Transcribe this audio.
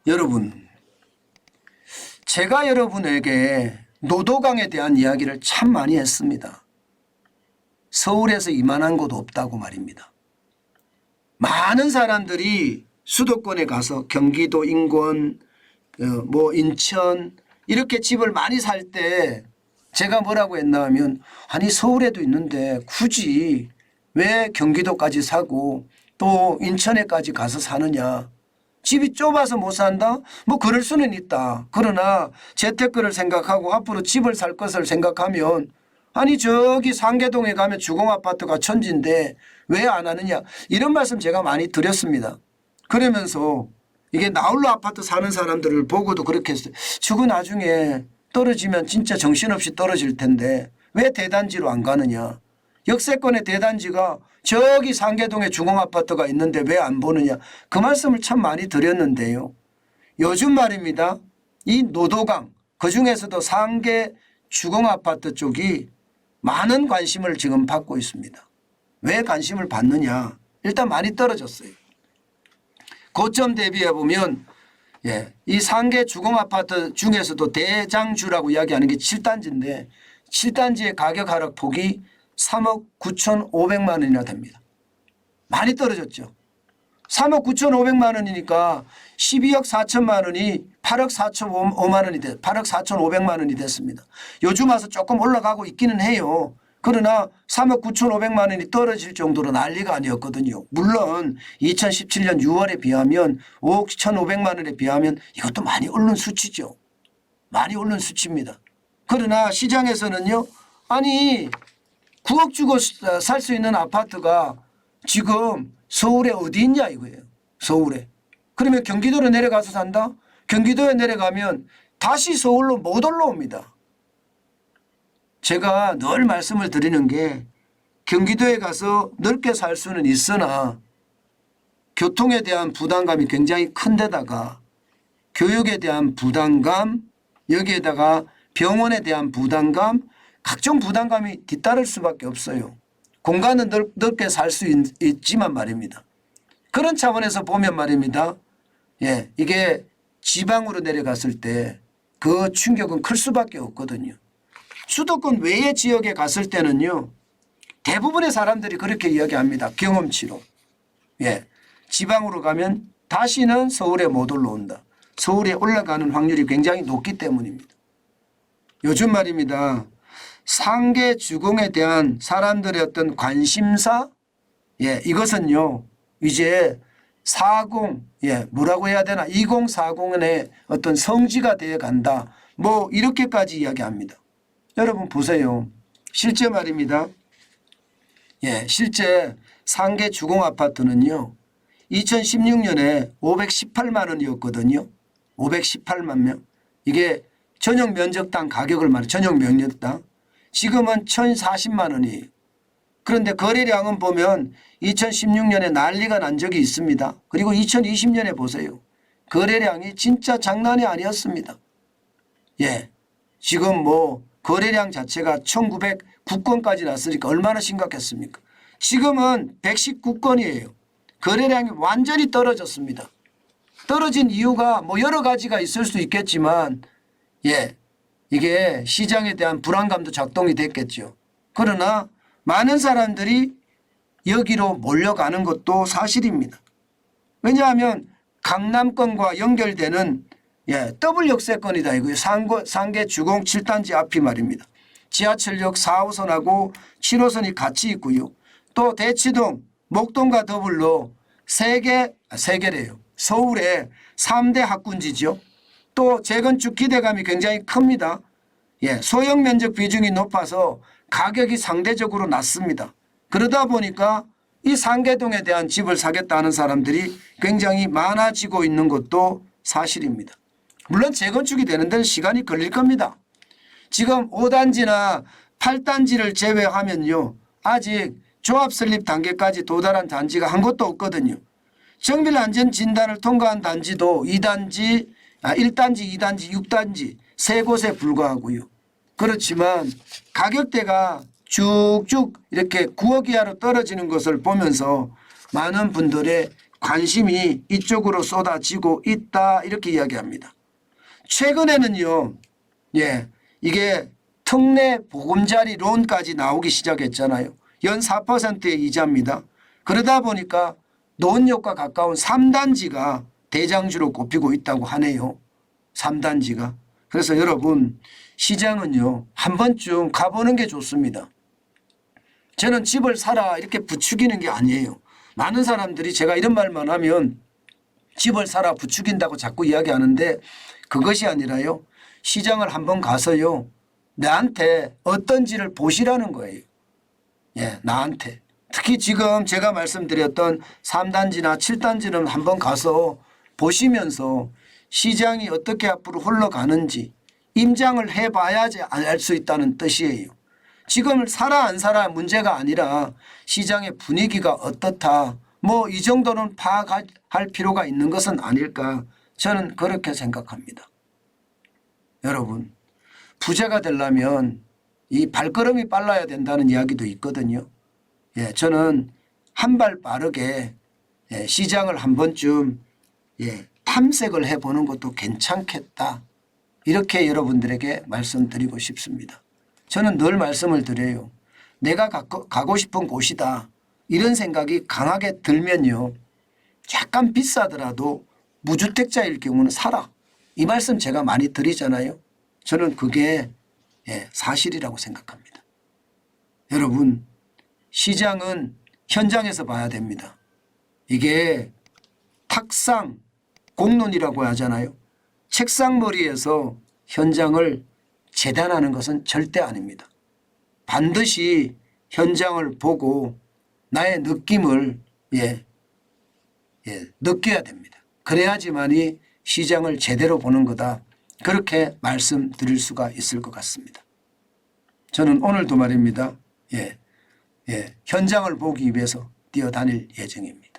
여러분, 제가 여러분에게 노도강에 대한 이야기를 참 많이 했습니다. 서울에서 이만한 곳 없다고 말입니다. 많은 사람들이 수도권에 가서 경기도 인권, 인천 이렇게 집을 많이 살 때 제가 뭐라고 했나 하면 아니 서울에도 있는데 굳이 왜 경기도까지 사고 또 인천에까지 가서 사느냐. 집이 좁아서 못 산다? 뭐 그럴 수는 있다. 그러나 재테크를 생각하고 앞으로 집을 살 것을 생각하면 아니 저기 상계동에 가면 주공아파트가 천지인데 왜 안 하느냐. 이런 말씀 제가 많이 드렸습니다. 그러면서 이게 나홀로 아파트 사는 사람들을 보고도 그렇게 했어요. 저거 나중에 떨어지면 진짜 정신없이 떨어질 텐데 왜 대단지로 안 가느냐. 역세권의 대단지가 저기 상계동에 주공아파트가 있는데 왜 안 보느냐. 그 말씀을 참 많이 드렸는데요. 요즘 말입니다. 이 노도강 그중에서도 상계 주공아파트 쪽이 많은 관심을 지금 받고 있습니다. 왜 관심을 받느냐. 일단 많이 떨어졌어요. 고점 대비해 보면 이 상계 주공아파트 중에서도 대장주라고 이야기하는 게 7단지인데 7단지의 가격 하락폭이 3억 9,500만 원이나 됩니다. 많이 떨어졌죠. 3억 9,500만 원이니까 12억 4천만 원이 8억 4,500만 원이 8억 4,500만 원이 됐습니다. 요즘 와서 조금 올라가고 있기는 해요. 그러나 3억 9,500만 원이 떨어질 정도로 난리가 아니었거든요. 물론 2017년 6월에 비하면 5억 1,500만 원에 비하면 이것도 많이 오른 수치죠. 많이 오른 수치입니다. 그러나 시장에서는요. 아니 9억 주고 살 수 있는 아파트가 지금 서울에 어디 있냐 이거예요. 서울에. 그러면 경기도로 내려가서 산다? 경기도에 내려가면 다시 서울로 못 올라옵니다. 제가 늘 말씀을 드리는 게 경기도에 가서 넓게 살 수는 있으나 교통에 대한 부담감이 굉장히 큰 데다가 교육에 대한 부담감, 여기에다가 병원에 대한 부담감, 각종 부담감이 뒤따를 수밖에 없어요. 공간은 넓게 살 수 있지만 말입니다. 그런 차원에서 보면 말입니다. 이게 지방으로 내려갔을 때 그 충격은 클 수밖에 없거든요. 수도권 외의 지역에 갔을 때는요. 대부분의 사람들이 그렇게 이야기합니다. 경험치로. 지방으로 가면 다시는 서울에 못 올라온다. 서울에 올라가는 확률이 굉장히 높기 때문입니다. 요즘 말입니다. 상계 주공에 대한 사람들의 어떤 관심사 이것은요. 이제 40 뭐라고 해야 되나 2040년의 어떤 성지가 되어 간다. 뭐 이렇게까지 이야기합니다. 여러분 보세요. 실제 말입니다. 실제 상계 주공아파트는요. 2016년에 518만 원이었거든요. 518만 명. 이게 전용 면적당 가격을 말해 전용 면적당. 지금은 1,040만 원이에요. 그런데 거래량은 보면 2016년에 난리가 난 적이 있습니다. 그리고 2020년에 보세요. 거래량이 진짜 장난이 아니었습니다. 지금 뭐 거래량 자체가 1909건까지 났으니까 얼마나 심각했습니까? 지금은 119건이에요. 거래량이 완전히 떨어졌습니다. 떨어진 이유가 뭐 여러 가지가 있을 수 있겠지만 이게 시장에 대한 불안감도 작동이 됐겠죠. 그러나 많은 사람들이 여기로 몰려가는 것도 사실입니다. 왜냐하면 강남권과 연결되는 더블 역세권이다 이거예요. 상계 주공 7단지 앞이 말입니다. 지하철역 4호선하고 7호선이 같이 있고요. 또 대치동, 목동과 더불로 세 개래요. 서울의 3대 학군지죠. 또 재건축 기대감이 굉장히 큽니다. 소형 면적 비중이 높아서 가격이 상대적으로 낮습니다. 그러다 보니까 이 상계동에 대한 집을 사겠다는 사람들이 굉장히 많아지고 있는 것도 사실입니다. 물론 재건축이 되는 데는 시간이 걸릴 겁니다. 지금 5단지나 8단지를 제외하면요. 아직 조합 설립 단계까지 도달한 단지가 한 곳도 없거든요. 정밀안전진단을 통과한 단지도 1단지, 2단지, 6단지 세 곳에 불과하고요. 그렇지만 가격대가 쭉쭉 이렇게 9억 이하로 떨어지는 것을 보면서 많은 분들의 관심이 이쪽으로 쏟아지고 있다 이렇게 이야기합니다. 최근에는요. 이게 특례 보금자리론까지 나오기 시작했잖아요. 연 4%의 이자입니다. 그러다 보니까 노원역과 가까운 3단지가 대장주로 꼽히고 있다고 하네요. 3단지가. 그래서 여러분 시장은요 한 번쯤 가보는 게 좋습니다. 저는 집을 사라 이렇게 부추기는 게 아니에요. 많은 사람들이 제가 이런 말만 하면 집을 사라 부추긴다고 자꾸 이야기하는데 그것이 아니라요. 시장을 한번 가서요. 나한테 어떤지를 보시라는 거예요. 나한테. 특히 지금 제가 말씀드렸던 3단지나 7단지는 한번 가서 보시면서 시장이 어떻게 앞으로 흘러가는지 임장을 해봐야지 알 수 있다는 뜻이에요. 지금 사라 안 사라 문제가 아니라 시장의 분위기가 어떻다. 뭐 이 정도는 파악할 필요가 있는 것은 아닐까. 저는 그렇게 생각합니다. 여러분 부자가 되려면 이 발걸음이 빨라야 된다는 이야기도 있거든요. 저는 한 발 빠르게 시장을 한 번쯤 탐색을 해보는 것도 괜찮겠다. 이렇게 여러분들에게 말씀드리고 싶습니다. 저는 늘 말씀을 드려요. 내가 가고 싶은 곳이다. 이런 생각이 강하게 들면요. 약간 비싸더라도 무주택자일 경우는 사라. 이 말씀 제가 많이 드리잖아요. 저는 그게 사실이라고 생각합니다. 여러분 시장은 현장에서 봐야 됩니다. 이게 탁상 공론이라고 하잖아요. 책상머리에서 현장을 재단하는 것은 절대 아닙니다. 반드시 현장을 보고 나의 느낌을 느껴야 됩니다. 그래야지만이 시장을 제대로 보는 거다. 그렇게 말씀드릴 수가 있을 것 같습니다. 저는 오늘도 말입니다. 현장을 보기 위해서 뛰어다닐 예정입니다.